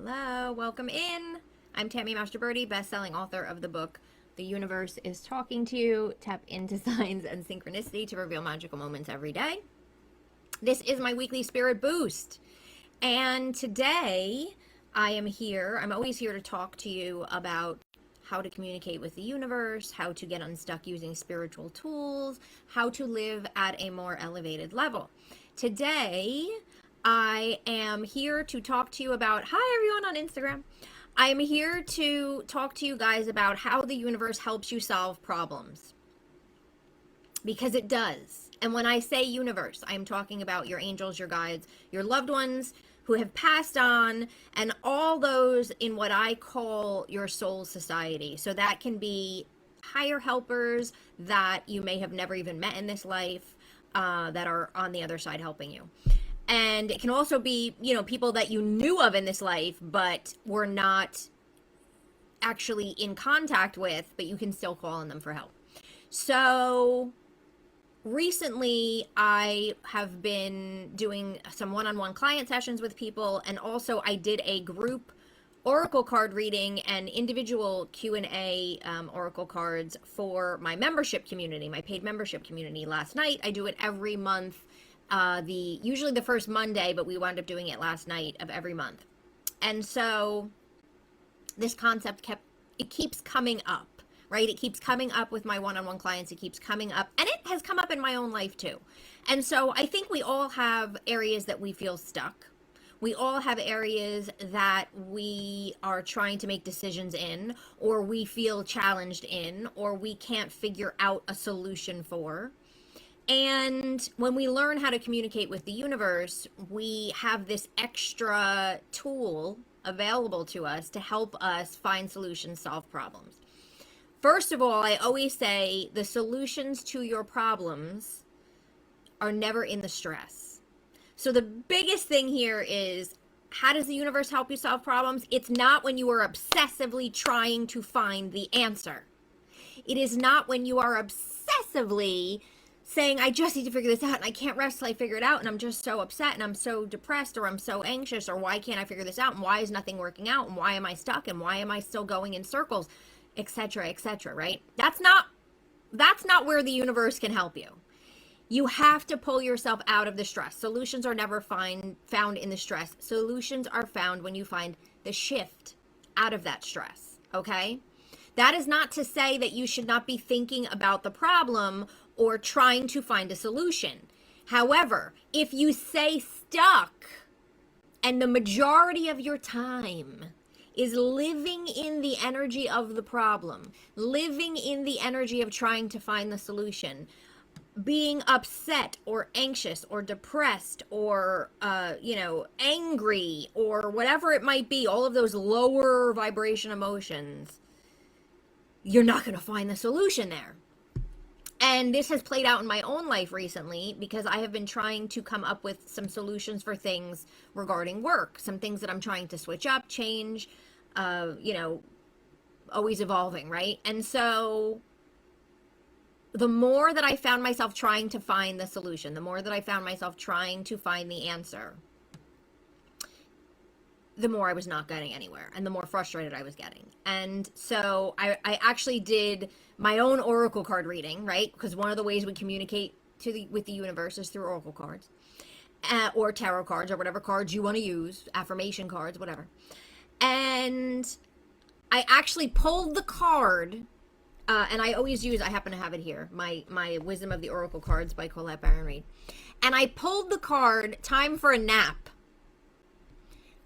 Hello, welcome in. I'm Tammy Masterbirdy, best-selling author of the book The Universe is Talking to You. Tap into signs and synchronicity to reveal magical moments every day. This is my weekly spirit boost. And today I am here. I'm always here to talk to you about how to communicate with the universe, how to get unstuck using spiritual tools, how to live at a more elevated level. Today, I am here to talk to you about, hi everyone on Instagram. I am here to talk to you guys about how the universe helps you solve problems. Because it does. And when I say universe, I'm talking about your angels, your guides, your loved ones who have passed on, and all those in what I call your soul society. So that can be higher helpers that you may have never even met in this life, that are on the other side helping you. And it can also be, people that you knew of in this life, but were not actually in contact with, but you can still call on them for help. So recently, I have been doing some one-on-one client sessions with people, and also I did a group oracle card reading and individual Q&A oracle cards for my membership community, my paid membership community last night. I do it every month, usually the first Monday, but we wound up doing it last night of every month. And so this concept keeps coming up. Right? It keeps coming up with my one-on-one clients. It keeps coming up, and it has come up in my own life too. And so I think we all have areas that we feel stuck. We all have areas that we are trying to make decisions in, or we feel challenged in, or we can't figure out a solution for. And when we learn how to communicate with the universe, we have this extra tool available to us to help us find solutions, solve problems. First of all, I always say the solutions to your problems are never in the stress. So the biggest thing here is, how does the universe help you solve problems? It's not when you are obsessively trying to find the answer. It is not when you are obsessively saying, I just need to figure this out and I can't rest till I figure it out, and I'm just so upset and I'm so depressed, or I'm so anxious, or why can't I figure this out, and why is nothing working out, and why am I stuck, and why am I still going in circles, etc., etc., right? That's not where the universe can help you. You have to pull yourself out of the stress. Solutions are never found in the stress. Solutions are found when you find the shift out of that stress, okay? That is not to say that you should not be thinking about the problem or trying to find a solution. However, if you stay stuck and the majority of your time is living in the energy of the problem, living in the energy of trying to find the solution, being upset or anxious or depressed or, angry or whatever it might be, all of those lower vibration emotions, you're not going to find the solution there. And this has played out in my own life recently, because I have been trying to come up with some solutions for things regarding work, some things that I'm trying to switch up, change, always evolving, right? And so the more that I found myself trying to find the solution, the more that I found myself trying to find the answer, the more I was not getting anywhere, and the more frustrated I was getting. And so I actually did my own oracle card reading, right? Because one of the ways we communicate with the universe is through oracle cards, or tarot cards, or whatever cards you want to use, affirmation cards, whatever. And I actually pulled the card, and I always use, I happen to have it here, my Wisdom of the Oracle cards by Colette Baron Reid. And I pulled the card, Time for a Nap.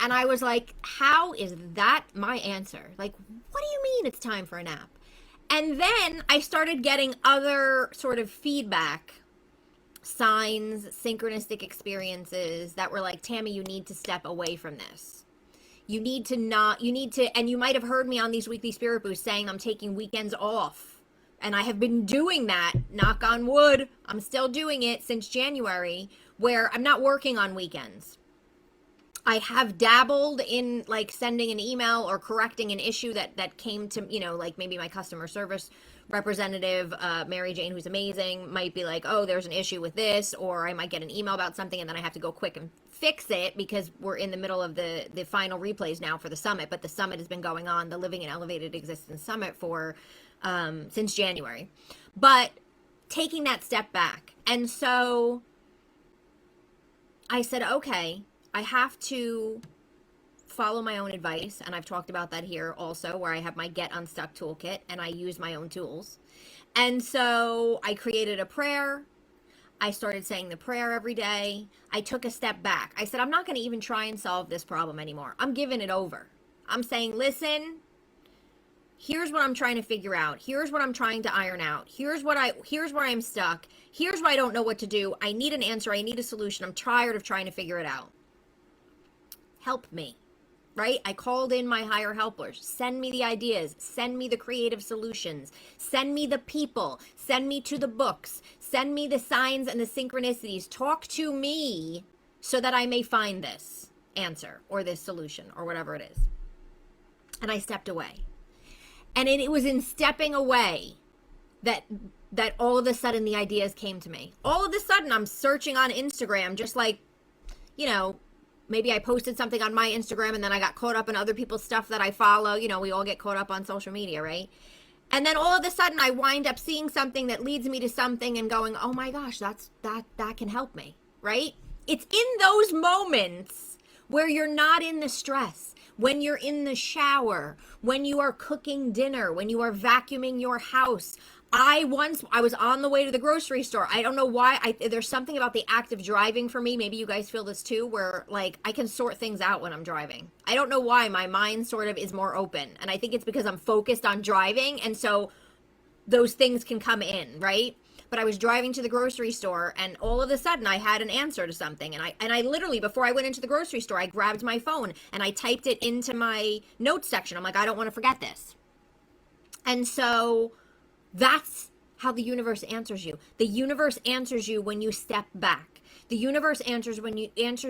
And I was like, how is that my answer? Like, what do you mean it's time for a nap? And then I started getting other sort of feedback, signs, synchronistic experiences that were like, Tammy, you need to step away from this. And you might have heard me on these weekly spirit boosts saying I'm taking weekends off. And I have been doing that, knock on wood. I'm still doing it since January, where I'm not working on weekends. I have dabbled in like sending an email or correcting an issue that came to, like maybe my customer service Representative Mary Jane, who's amazing, might be like, oh, there's an issue with this, or I might get an email about something and then I have to go quick and fix it because we're in the middle of the final replays now for the summit. But the summit has been going on, the Living an Elevated Existence Summit, for since January. But taking that step back. And so I said, okay, I have to follow my own advice. And I've talked about that here also, where I have my Get Unstuck toolkit and I use my own tools. And so I created a prayer. I started saying the prayer every day. I took a step back. I said, I'm not going to even try and solve this problem anymore. I'm giving it over. I'm saying, listen, here's what I'm trying to figure out. Here's what I'm trying to iron out. Here's where I'm stuck. Here's where I don't know what to do. I need an answer. I need a solution. I'm tired of trying to figure it out. Help me, right? I called in my higher helpers. Send me the ideas. Send me the creative solutions. Send me the people. Send me to the books. Send me the signs and the synchronicities. Talk to me so that I may find this answer or this solution or whatever it is. And I stepped away. And it was in stepping away that all of a sudden the ideas came to me. All of a sudden I'm searching on Instagram, just like, you know, maybe I posted something on my Instagram and then I got caught up in other people's stuff that I follow. You know, we all get caught up on social media, right? And then all of a sudden I wind up seeing something that leads me to something and going, oh my gosh, that can help me, right? It's in those moments where you're not in the stress, when you're in the shower, when you are cooking dinner, when you are vacuuming your house. I was on the way to the grocery store. I don't know why. There's something about the act of driving for me. Maybe you guys feel this too, where like I can sort things out when I'm driving. I don't know why. My mind sort of is more open. And I think it's because I'm focused on driving. And so those things can come in, right? But I was driving to the grocery store and all of a sudden I had an answer to something. And I literally, before I went into the grocery store, I grabbed my phone and I typed it into my notes section. I'm like, I don't want to forget this. And so that's how the universe answers you. The universe answers you when you step back. The universe answers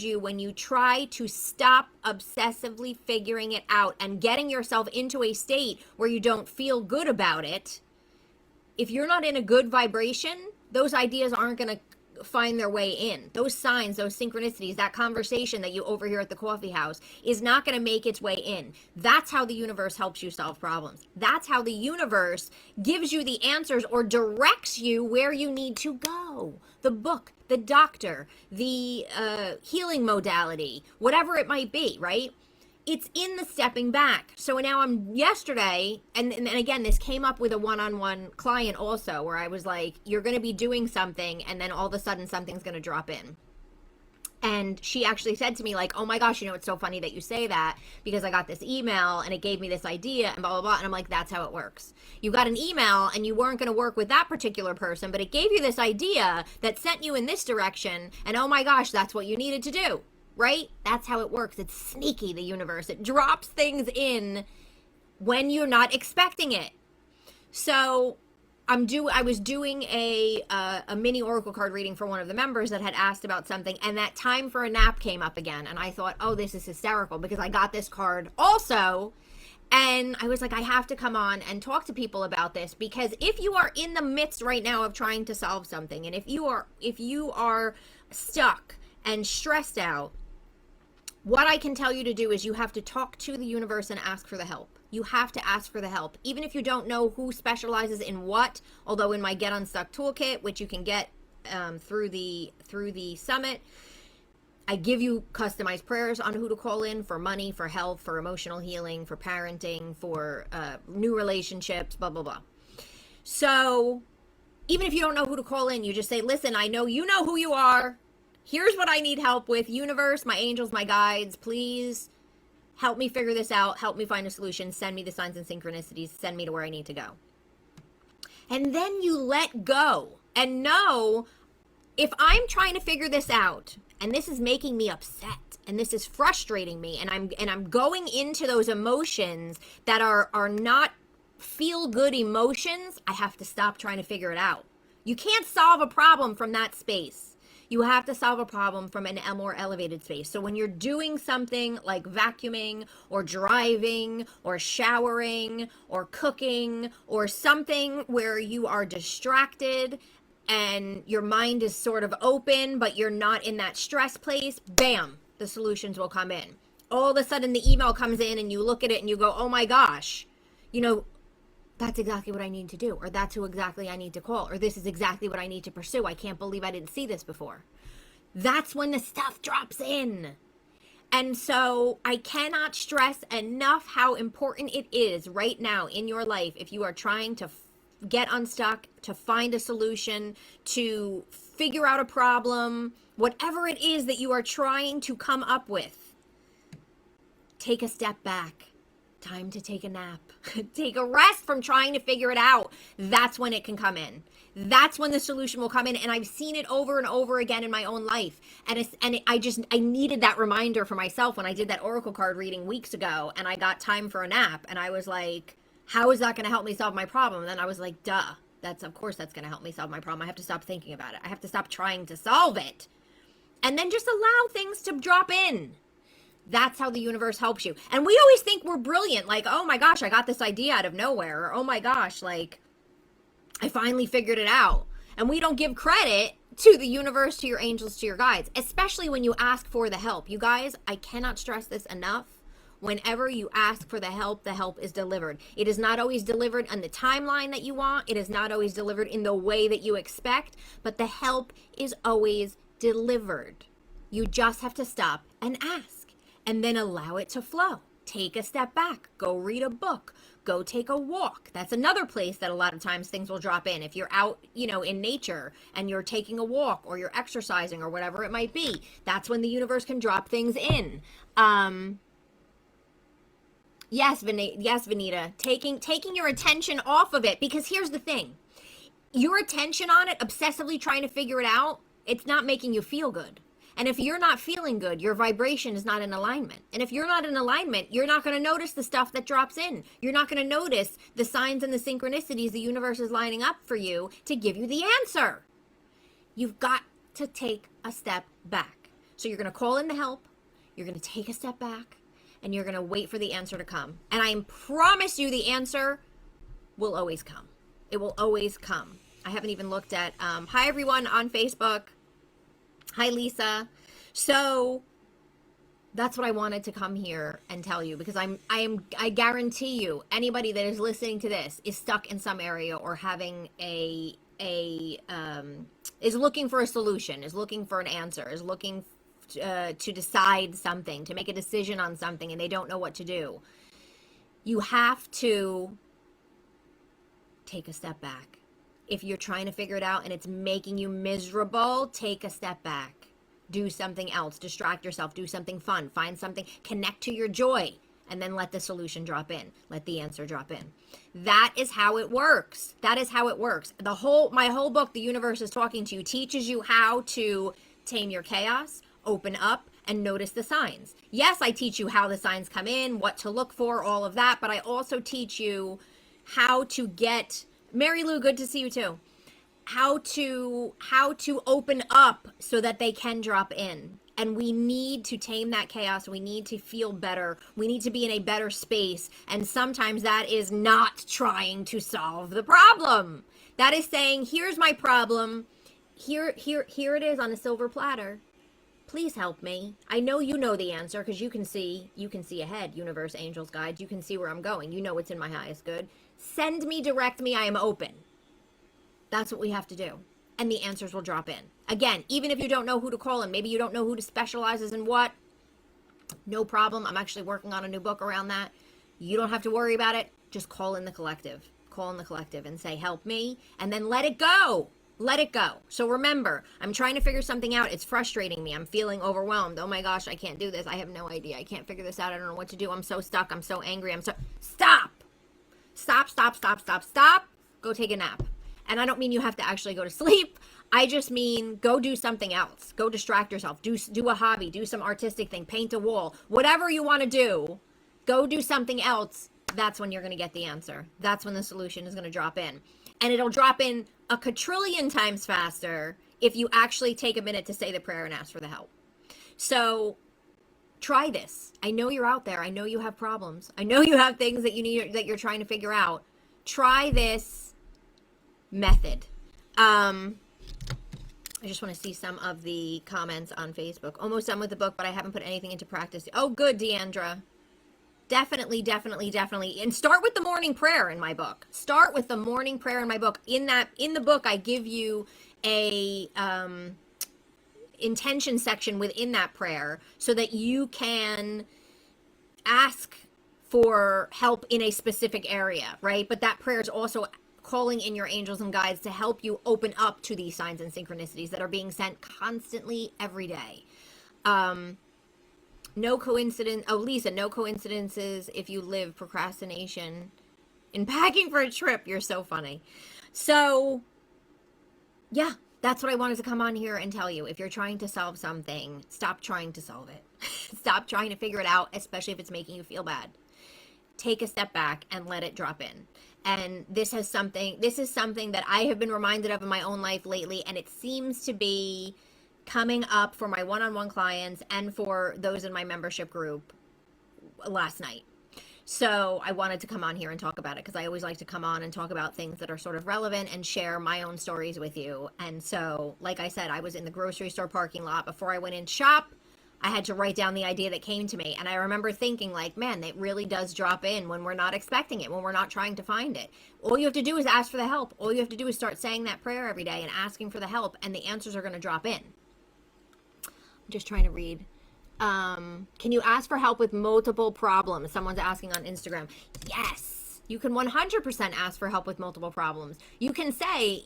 you when you try to stop obsessively figuring it out and getting yourself into a state where you don't feel good about it. If you're not in a good vibration, those ideas aren't going to find their way in. Those signs, those synchronicities, that conversation that you overhear at the coffee house is not going to make its way in. That's how the universe helps you solve problems. That's how the universe gives you the answers or directs you where you need to go. The book, the doctor, the healing modality, whatever it might be, right? It's in the stepping back. So now yesterday, and again, this came up with a one-on-one client also, where I was like, you're going to be doing something, and then all of a sudden something's going to drop in. And she actually said to me like, oh my gosh, you know, it's so funny that you say that because I got this email and it gave me this idea and blah, blah, blah. And I'm like, that's how it works. You got an email and you weren't going to work with that particular person, but it gave you this idea that sent you in this direction. And oh my gosh, that's what you needed to do. Right? That's how it works. It's sneaky, the universe. It drops things in when you're not expecting it. So I was doing a mini oracle card reading for one of the members that had asked about something, and that time for a nap came up again. And I thought, oh, this is hysterical because I got this card also. And I was like, I have to come on and talk to people about this, because if you are in the midst right now of trying to solve something, and if you are stuck and stressed out, what I can tell you to do is you have to talk to the universe and ask for the help. You have to ask for the help. Even if you don't know who specializes in what, although in my Get Unstuck toolkit, which you can get through the summit, I give you customized prayers on who to call in for money, for health, for emotional healing, for parenting, for new relationships, blah, blah, blah. So even if you don't know who to call in, you just say, listen, I know you know who you are. Here's what I need help with. Universe, my angels, my guides, please help me figure this out. Help me find a solution. Send me the signs and synchronicities. Send me to where I need to go. And then you let go and know, if I'm trying to figure this out and this is making me upset and this is frustrating me, and I'm going into those emotions that are not feel good emotions, I have to stop trying to figure it out. You can't solve a problem from that space. You have to solve a problem from a more elevated space. So when you're doing something like vacuuming or driving or showering or cooking or something where you are distracted and your mind is sort of open, but you're not in that stress place, bam, the solutions will come in. All of a sudden the email comes in and you look at it and you go, oh my gosh, you know, that's exactly what I need to do, or that's who exactly I need to call, or this is exactly what I need to pursue. I can't believe I didn't see this before. That's when the stuff drops in. And so I cannot stress enough how important it is right now in your life, if you are trying to get unstuck, to find a solution, to figure out a problem, whatever it is that you are trying to come up with, take a step back. Time to take a nap. Take a rest from trying to figure it out. That's when it can come in. That's when the solution will come in. And I've seen it over and over again in my own life. I needed that reminder for myself when I did that Oracle card reading weeks ago and I got time for a nap. And I was like, how is that going to help me solve my problem? And then I was like, duh, of course that's going to help me solve my problem. I have to stop thinking about it. I have to stop trying to solve it. And then just allow things to drop in. That's how the universe helps you. And we always think we're brilliant. Like, oh my gosh, I got this idea out of nowhere. Or, oh my gosh, like, I finally figured it out. And we don't give credit to the universe, to your angels, to your guides, especially when you ask for the help. You guys, I cannot stress this enough. Whenever you ask for the help is delivered. It is not always delivered on the timeline that you want. It is not always delivered in the way that you expect. But the help is always delivered. You just have to stop and ask. And then allow it to flow. Take a step back. Go read a book. Go take a walk. That's another place that a lot of times things will drop in. If you're out, in nature and you're taking a walk or you're exercising or whatever it might be, that's when the universe can drop things in. Yes, Vanita. Taking your attention off of it, because here's the thing. Your attention on it, obsessively trying to figure it out, it's not making you feel good. And if you're not feeling good, your vibration is not in alignment. And if you're not in alignment, you're not going to notice the stuff that drops in. You're not going to notice the signs and the synchronicities the universe is lining up for you to give you the answer. You've got to take a step back. So you're going to call in the help. You're going to take a step back. And you're going to wait for the answer to come. And I promise you the answer will always come. It will always come. I haven't even looked at, hi everyone on Facebook. Hi, Lisa. So that's what I wanted to come here and tell you, because I guarantee you, anybody that is listening to this is stuck in some area or having is looking for a solution, is looking for an answer, is looking to decide something, to make a decision on something, and they don't know what to do. You have to take a step back. If you're trying to figure it out and it's making you miserable, take a step back. Do something else. Distract yourself. Do something fun. Find something. Connect to your joy. And then let the solution drop in. Let the answer drop in. That is how it works. That is how it works. My whole book, The Universe is Talking to You, teaches you how to tame your chaos, open up, and notice the signs. Yes, I teach you how the signs come in, what to look for, all of that. But I also teach you how to get... Mary Lou, good to see you too. How to open up so that they can drop in. And we need to tame that chaos. We need to feel better. We need to be in a better space. And sometimes that is not trying to solve the problem. That is saying, here's my problem. Here it is on a silver platter. Please help me. I know you know the answer because you can see ahead, universe, angels, guides. You can see where I'm going. You know what's in my highest good. Send me, direct me, I am open. That's what we have to do. And the answers will drop in. Again, even if you don't know who to call in, maybe you don't know who to specializes in what, no problem. I'm actually working on a new book around that. You don't have to worry about it. Just call in the collective. Call in the collective and say, help me, and then let it go. Let it go. So remember, I'm trying to figure something out. It's frustrating me. I'm feeling overwhelmed. Oh my gosh, I can't do this. I have no idea. I can't figure this out. I don't know what to do. I'm so stuck. I'm so angry. Stop. Stop. Go take a nap. And I don't mean you have to actually go to sleep. I just mean go do something else. Go distract yourself. Do a hobby. Do some artistic thing. Paint a wall. Whatever you want to do, go do something else. That's when you're going to get the answer. That's when the solution is going to drop in. And it'll drop in a quadrillion times faster if you actually take a minute to say the prayer and ask for the help. So try this. I know you're out there. I know you have problems. I know you have things that you need, that you're trying to figure out. Try this method. I just want to see some of the comments on Facebook. Almost done with the book, but I haven't put anything into practice. Oh, good, Deandra. Definitely. And start with the morning prayer in my book. Start with the morning prayer in my book. In the book, I give you a intention section within that prayer so that you can ask for help in a specific area, right? But that prayer is also calling in your angels and guides to help you open up to these signs and synchronicities that are being sent constantly every day. No coincidence. Oh, Lisa, no coincidences if you live procrastination in packing for a trip. You're so funny. So yeah, that's what I wanted to come on here and tell you. If you're trying to solve something, stop trying to solve it. Stop trying to figure it out, especially if it's making you feel bad. Take a step back and let it drop in. And this is something that I have been reminded of in my own life lately, and it seems to be coming up for my one-on-one clients and for those in my membership group last night. So I wanted to come on here and talk about it because I always like to come on and talk about things that are sort of relevant and share my own stories with you. And so, like I said, I was in the grocery store parking lot before I went in to shop. I had to write down the idea that came to me. And I remember thinking, like, man, it really does drop in when we're not expecting it, when we're not trying to find it. All you have to do is ask for the help. All you have to do is start saying that prayer every day and asking for the help, and the answers are going to drop in. I'm just trying to read. Can you ask for help with multiple problems? Someone's asking on Instagram. Yes. You can 100% ask for help with multiple problems. You can say,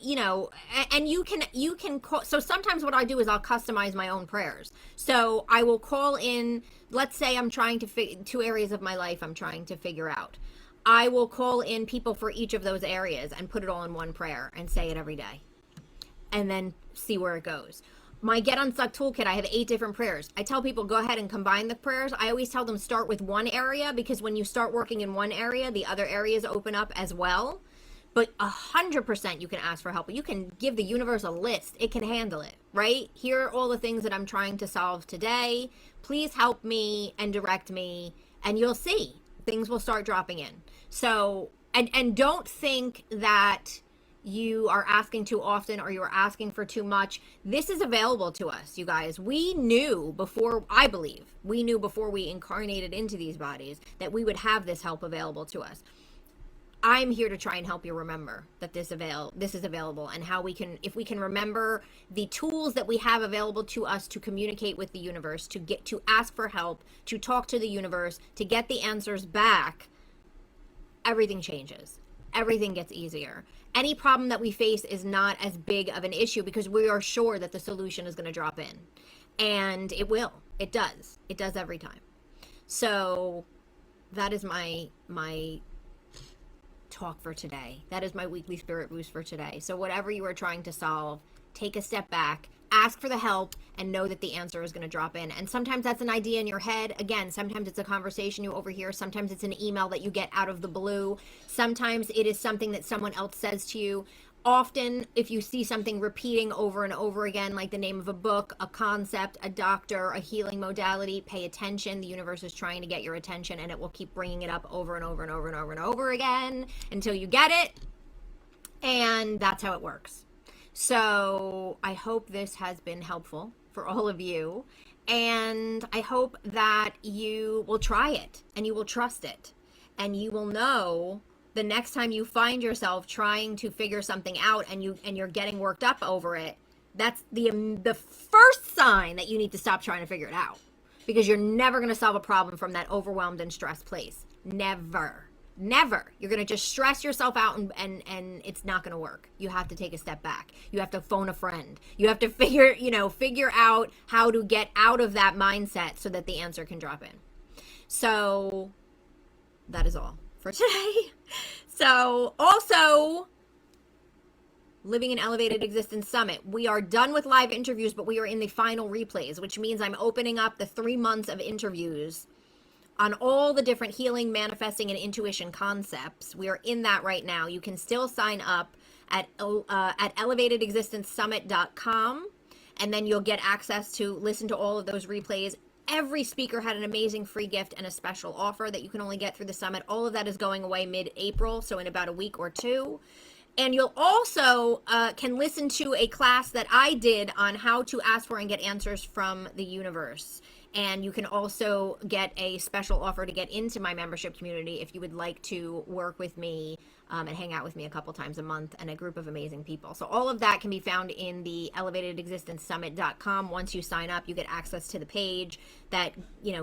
and you can call. So sometimes what I do is I'll customize my own prayers. So I will call in, let's say I'm trying to two areas of my life I'm trying to figure out. I will call in people for each of those areas and put it all in one prayer and say it every day. And then see where it goes. My Get Unstuck Toolkit, I have 8 different prayers. I tell people, go ahead and combine the prayers. I always tell them start with one area, because when you start working in one area, the other areas open up as well. But 100% you can ask for help. You can give the universe a list. It can handle it, right? Here are all the things that I'm trying to solve today. Please help me and direct me, and you'll see things will start dropping in. So, and don't think that you are asking too often or you're asking for too much. This is available to us, you guys. We knew before, I believe, before we incarnated into these bodies that we would have this help available to us. I'm here to try and help you remember that this is available, and how if we can remember the tools that we have available to us to communicate with the universe, to ask for help, to talk to the universe, to get the answers back, everything changes. Everything gets easier. Any problem that we face is not as big of an issue because we are sure that the solution is going to drop in. And it will. It does. It does every time. So that is my talk for today. That is my weekly spirit boost for today. So whatever you are trying to solve, take a step back, ask for the help, and know that the answer is going to drop in. And sometimes that's an idea in your head. Again, sometimes it's a conversation you overhear. Sometimes it's an email that you get out of the blue. Sometimes it is something that someone else says to you. Often, if you see something repeating over and over again, like the name of a book, a concept, a doctor, a healing modality, pay attention. The universe is trying to get your attention, and it will keep bringing it up over and over and over and over and over again until you get it. And that's how it works. So I hope this has been helpful for all of you, and I hope that you will try it and you will trust it, and you will know the next time you find yourself trying to figure something out and you're getting worked up over it. That's the first sign that you need to stop trying to figure it out, because you're never going to solve a problem from that overwhelmed and stressed place. Never. You're going to just stress yourself out, and it's not going to work. You have to take a step back. You have to phone a friend. You have to figure out how to get out of that mindset so that the answer can drop in. So that is all for today. So also, Living an Elevated Existence Summit. We are done with live interviews, but we are in the final replays, which means I'm opening up the 3 months of interviews on all the different healing, manifesting, and intuition concepts. We are in that right now. You can still sign up at elevatedexistencesummit.com. And then you'll get access to listen to all of those replays. Every speaker had an amazing free gift and a special offer that you can only get through the summit. All of that is going away mid-April, so in about a week or two. And you'll also can listen to a class that I did on how to ask for and get answers from the universe. And you can also get a special offer to get into my membership community if you would like to work with me and hang out with me a couple times a month and a group of amazing people. So all of that can be found in the elevatedexistencesummit.com. Once you sign up, you get access to the page that,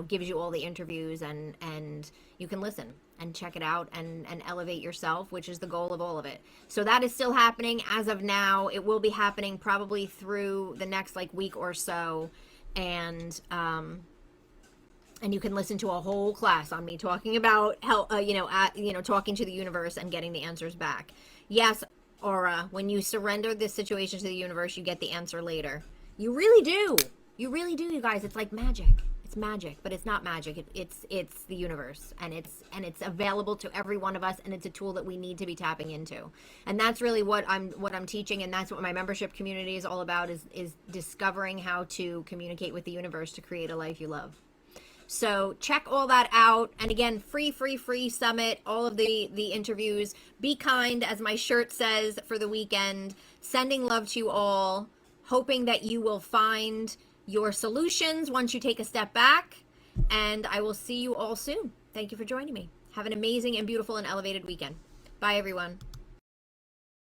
gives you all the interviews, and you can listen and check it out and elevate yourself, which is the goal of all of it. So that is still happening as of now. It will be happening probably through the next week or so. And you can listen to a whole class on me talking about how, talking to the universe and getting the answers back. Yes, Aura, when you surrender this situation to the universe, you get the answer later. You really do. You really do, you guys. It's like magic. It's magic, but it's not magic. It's the universe, and it's available to every one of us, and it's a tool that we need to be tapping into. And that's really what I'm teaching, and that's what my membership community is all about, is discovering how to communicate with the universe to create a life you love. So check all that out. And again, free summit, all of the interviews. Be kind, as my shirt says, for the weekend. Sending love to you all, hoping that you will find your solutions once you take a step back. And I will see you all soon. Thank you for joining me. Have an amazing and beautiful and elevated weekend. Bye, everyone.